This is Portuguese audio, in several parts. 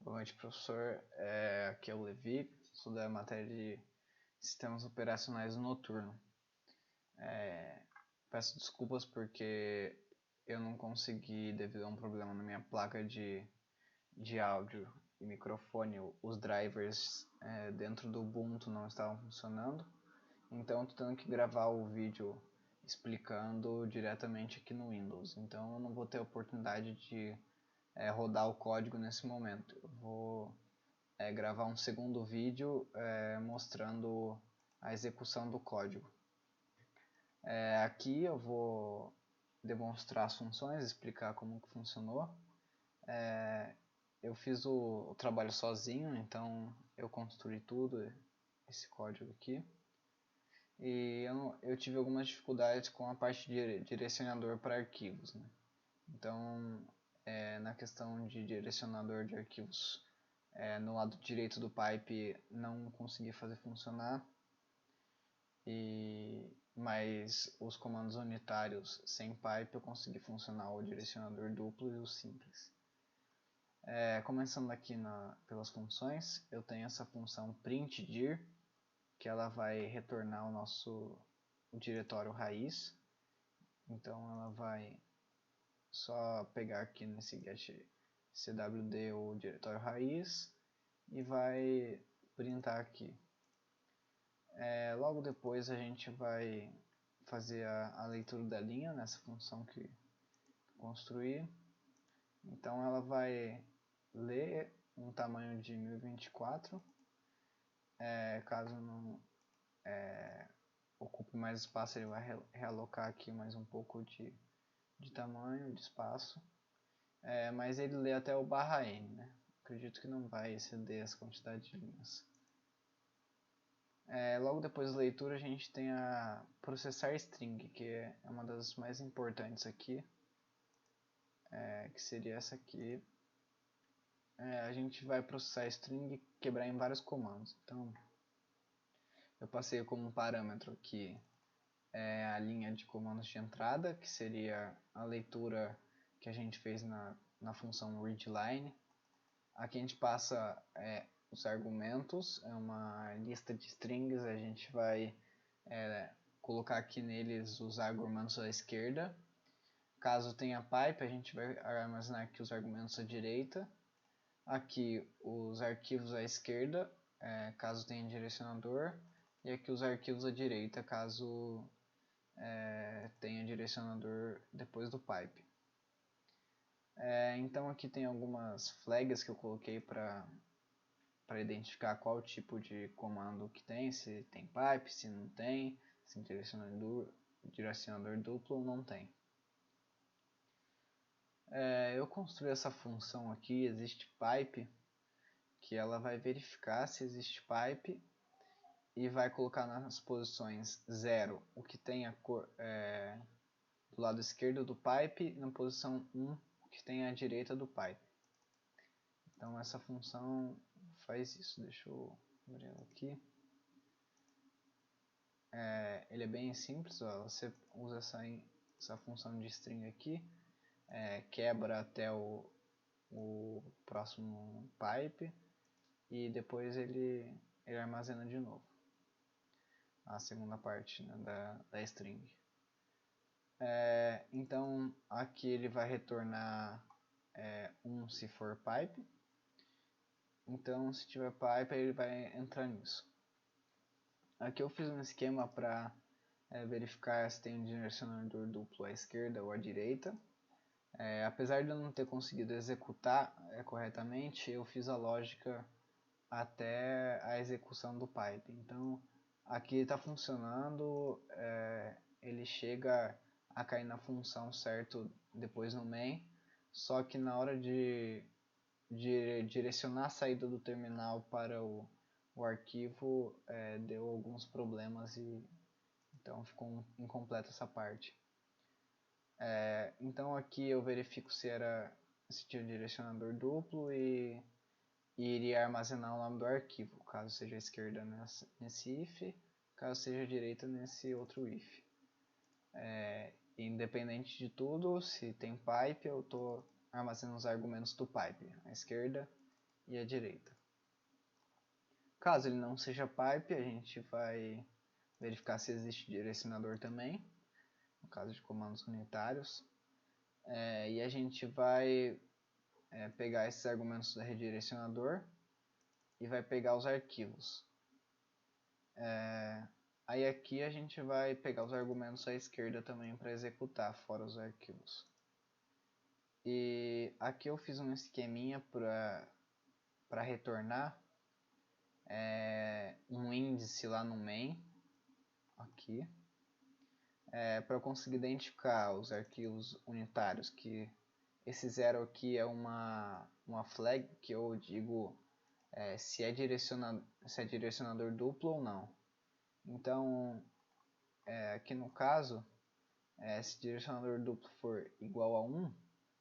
Boa noite, professor. Aqui é o Levi, sou da matéria de Sistemas Operacionais do Noturno. Peço desculpas porque eu não consegui, devido a um problema na minha placa de áudio e microfone, os drivers dentro do Ubuntu não estavam funcionando. Então eu estou tendo que gravar o vídeo explicando diretamente aqui no Windows. Então eu não vou ter a oportunidade de rodar o código nesse momento. Eu vou gravar um segundo vídeo mostrando a execução do código. Aqui eu vou demonstrar as funções, explicar como que funcionou. Eu fiz o trabalho sozinho, então eu construí tudo, esse código aqui. E eu tive algumas dificuldades com a parte de direcionador para arquivos, né? Então, na questão de direcionador de arquivos, no lado direito do pipe não consegui fazer funcionar, mas os comandos unitários sem pipe eu consegui funcionar o direcionador duplo e o simples. Começando aqui pelas funções, eu tenho essa função printdir, que ela vai retornar o diretório raiz. Então ela vai só pegar aqui nesse get cwd o diretório raiz e vai printar aqui. Logo depois a gente vai fazer a leitura da linha nessa função que construir. Então ela vai ler um tamanho de 1024, caso não ocupe mais espaço, ele vai realocar aqui mais um pouco de tamanho, de espaço, mas ele lê até o /n, né? Acredito que não vai exceder essa quantidade de linhas. Logo depois da leitura a gente tem a processar string, que é uma das mais importantes aqui, que seria essa aqui. A gente vai processar string e quebrar em vários comandos. Então eu passei como parâmetro aqui a linha de comandos de entrada, que seria a leitura que a gente fez na função readline. Aqui a gente passa os argumentos, é uma lista de strings, a gente vai colocar aqui neles os argumentos à esquerda. Caso tenha pipe, a gente vai armazenar aqui os argumentos à direita. Aqui os arquivos à esquerda, caso tenha direcionador. E aqui os arquivos à direita, caso tenha direcionador depois do pipe. Então aqui tem algumas flags que eu coloquei para identificar qual tipo de comando que tem, se tem pipe, se não tem, se direcionador duplo ou não tem. Eu construí essa função aqui, existe pipe, que ela vai verificar se existe pipe e vai colocar nas posições 0 o que tem a cor do lado esquerdo do pipe e na posição 1 o que tem à direita do pipe. Então essa função faz isso. Deixa eu abrir ela aqui. Ele é bem simples, ó. Você usa essa função de string aqui, quebra até o próximo pipe e depois ele armazena de novo a segunda parte, né, da string. Então aqui ele vai retornar 1 se for pipe. Então se tiver pipe ele vai entrar nisso. Aqui eu fiz um esquema para verificar se tem um direcionador duplo à esquerda ou à direita. Apesar de eu não ter conseguido executar corretamente, eu fiz a lógica até a execução do pipe. Então aqui está funcionando, ele chega a cair na função certo depois no main, só que na hora de direcionar a saída do terminal para o arquivo deu alguns problemas e então ficou incompleta essa parte. Então aqui eu verifico se tinha um direcionador duplo e iria armazenar o nome do arquivo, caso seja a esquerda nesse if, caso seja a direita nesse outro if. Independente de tudo, se tem pipe, eu estou armazenando os argumentos do pipe, à esquerda e à direita. Caso ele não seja pipe, a gente vai verificar se existe direcionador também, no caso de comandos unitários. E a gente vai pegar esses argumentos do redirecionador e vai pegar os arquivos. Aí aqui a gente vai pegar os argumentos à esquerda também para executar, fora os arquivos. E aqui eu fiz um esqueminha para retornar um índice lá no main, aqui, para eu conseguir identificar os arquivos unitários, que esse 0 aqui é uma flag que eu digo se é direcionador duplo ou não. Então, aqui no caso, se direcionador duplo for igual a 1,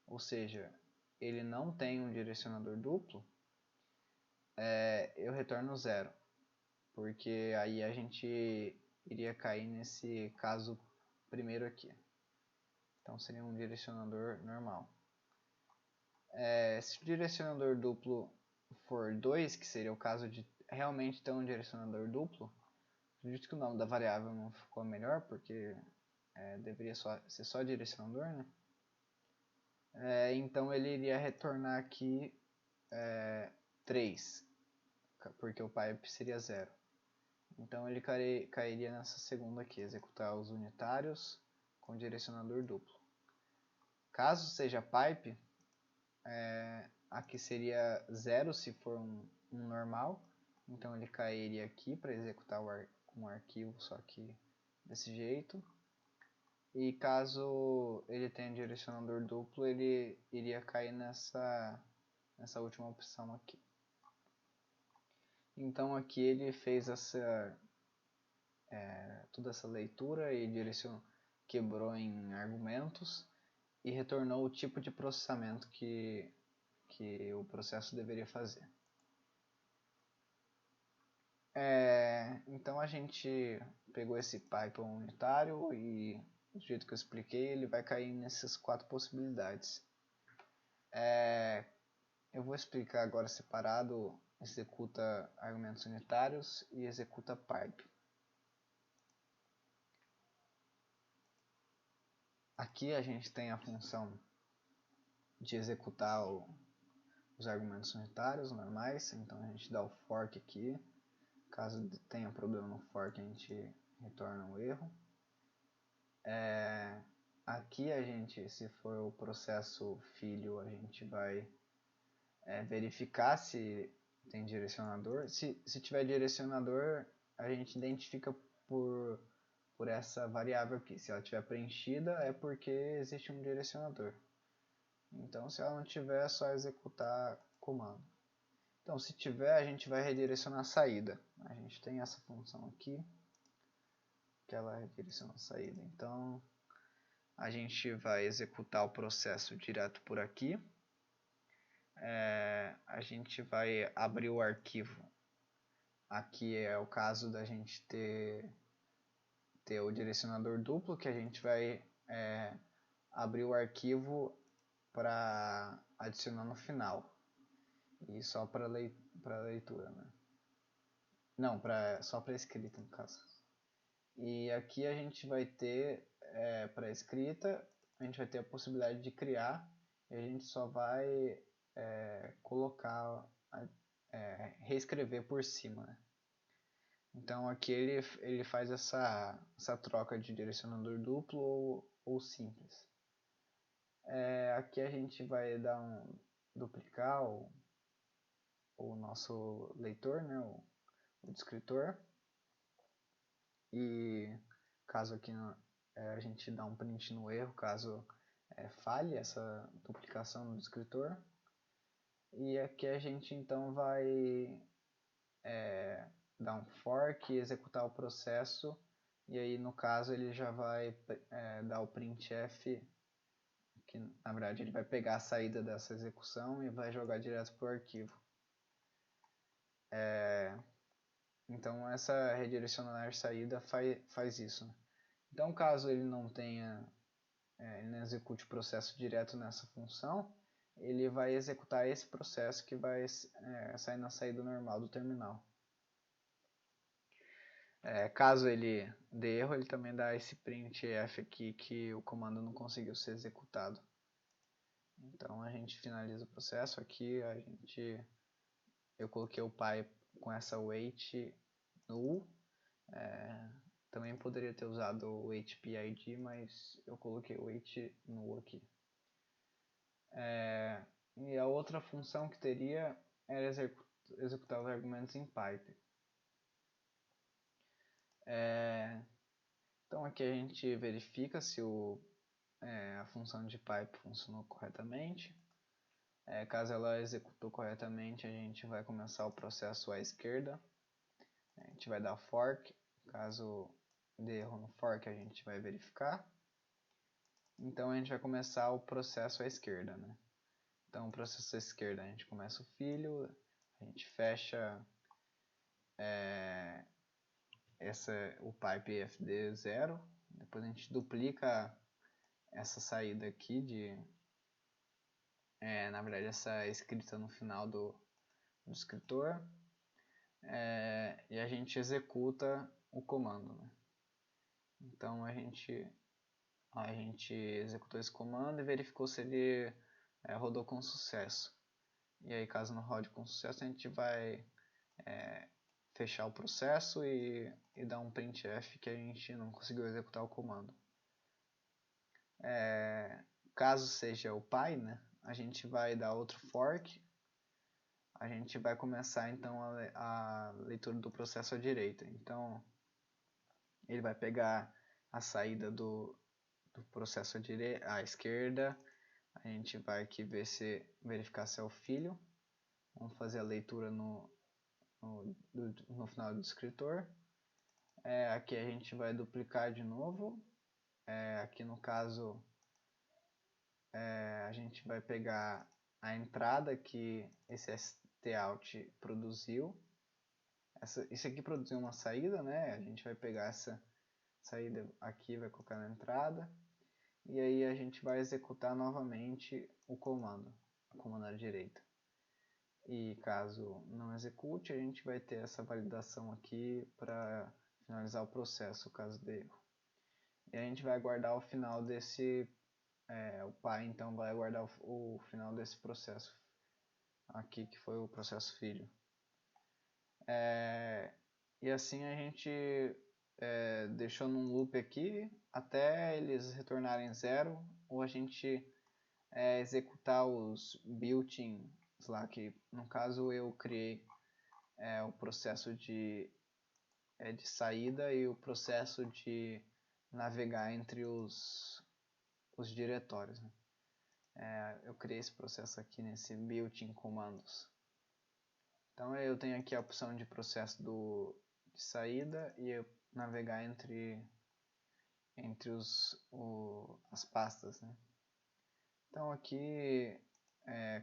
ou seja, ele não tem um direcionador duplo, eu retorno 0, porque aí a gente iria cair nesse caso primeiro aqui. Então seria um direcionador normal. Se o direcionador duplo for 2, que seria o caso de realmente ter um direcionador duplo, acredito que o nome da variável não ficou melhor, porque deveria ser só direcionador, né? Então ele iria retornar aqui 3, porque o pipe seria 0. Então ele cairia nessa segunda aqui, executar os unitários com direcionador duplo. Caso seja pipe, aqui seria 0 se for um normal, então ele cairia aqui para executar um arquivo, só que desse jeito. E caso ele tenha direcionador duplo, ele iria cair nessa última opção aqui. Então aqui ele fez toda essa leitura e quebrou em argumentos e retornou o tipo de processamento que o processo deveria fazer. Então a gente pegou esse Python unitário e do jeito que eu expliquei, ele vai cair nessas 4 possibilidades. Eu vou explicar agora separado, executa argumentos unitários e executa pipe. Aqui a gente tem a função de executar os argumentos unitários normais, então a gente dá o fork aqui. Caso tenha problema no fork, a gente retorna um erro. Aqui a gente, se for o processo filho, a gente vai verificar se tem direcionador. Se tiver direcionador, a gente identifica por essa variável aqui. Se ela estiver preenchida, é porque existe um direcionador. Então, se ela não tiver, é só executar comando. Então, se tiver, a gente vai redirecionar a saída. A gente tem essa função aqui, que ela redireciona a saída. Então, a gente vai executar o processo direto por aqui. A gente vai abrir o arquivo. Aqui é o caso da gente ter o direcionador duplo, que a gente vai abrir o arquivo para adicionar no final. E só para leitura, né? Não, só para escrita, no caso. E aqui a gente vai ter, para escrita, a gente vai ter a possibilidade de criar, e a gente só vai colocar, reescrever por cima, né? Então aqui ele faz essa troca de direcionador duplo ou simples. Aqui a gente vai duplicar o nosso leitor, né, o descritor, e caso aqui a gente dá um print no erro, caso falhe essa duplicação no descritor. E aqui a gente então vai dar um fork e executar o processo, e aí no caso ele já vai dar o printf, que na verdade ele vai pegar a saída dessa execução e vai jogar direto para o arquivo. Então essa redirecionar saída faz isso, né? Então caso ele não tenha, ele não execute o processo direto nessa função, ele vai executar esse processo que vai sair na saída normal do terminal. Caso ele dê erro, ele também dá esse printf aqui que o comando não conseguiu ser executado. Então a gente finaliza o processo aqui, eu coloquei o pi com essa wait null. Também poderia ter usado o wait.pid, mas eu coloquei o wait null aqui. E a outra função que teria era executar os argumentos em pipe. Então aqui a gente verifica se a função de pipe funcionou corretamente. Caso ela executou corretamente, a gente vai começar o processo à esquerda. A gente vai dar fork. Caso dê erro no fork, a gente vai verificar. Então a gente vai começar o processo à esquerda, né? Então o processo à esquerda a gente começa o filho, a gente fecha o pipe fd0, depois a gente duplica essa saída aqui na verdade essa escrita no final do descritor, e a gente executa o comando, né? Então a gente executou esse comando e verificou se ele rodou com sucesso. E aí, caso não rode com sucesso, a gente vai fechar o processo e dar um printf que a gente não conseguiu executar o comando. Caso seja o pi, né, a gente vai dar outro fork. A gente vai começar então a leitura do processo à direita. Então ele vai pegar a saída do processo à esquerda. A gente vai aqui verificar se é o filho. Vamos fazer a leitura no final do descritor. Aqui a gente vai duplicar de novo. Aqui no caso a gente vai pegar a entrada que esse stout produziu. Isso aqui produziu uma saída, né? A gente vai pegar essa saída aqui, vai colocar na entrada. E aí a gente vai executar novamente o comando à direita. E caso não execute, a gente vai ter essa validação aqui para finalizar o processo, caso de erro. E a gente vai aguardar o final desse... o pai então vai aguardar o final desse processo aqui, que foi o processo filho. E assim a gente deixou num loop aqui até eles retornarem 0, ou a gente executar os built-ins lá, que no caso eu criei o processo de saída e o processo de navegar entre os diretórios, né? Eu criei esse processo aqui nesse built-in comandos. Então eu tenho aqui a opção de processo de saída e eu navegar entre as pastas, né? Então aqui,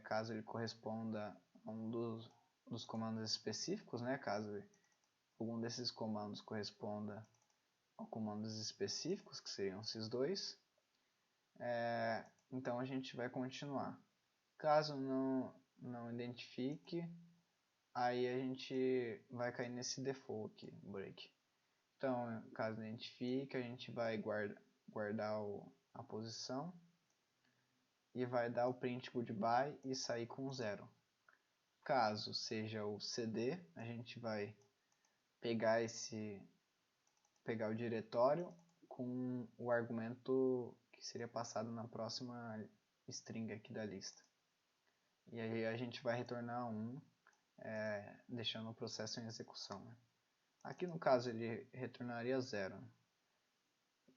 caso ele corresponda a um dos comandos específicos, né? Caso algum desses comandos corresponda a comandos específicos, que seriam esses dois, então a gente vai continuar. Caso não identifique, aí a gente vai cair nesse default aqui, break. Então, caso identifique, a gente vai guardar a posição e vai dar o print goodbye e sair com 0. Caso seja o CD, a gente vai pegar o diretório com o argumento que seria passado na próxima string aqui da lista. E aí a gente vai retornar 1, deixando o processo em execução, né? Aqui no caso ele retornaria 0.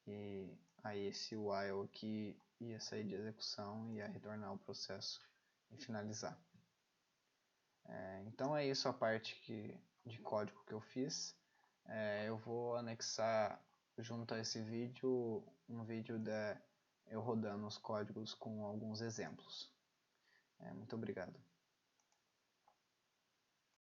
E aí esse while aqui ia sair de execução e ia retornar o processo e finalizar. Então é isso a parte de código que eu fiz. Eu vou anexar junto a esse vídeo um vídeo eu rodando os códigos com alguns exemplos. Muito obrigado.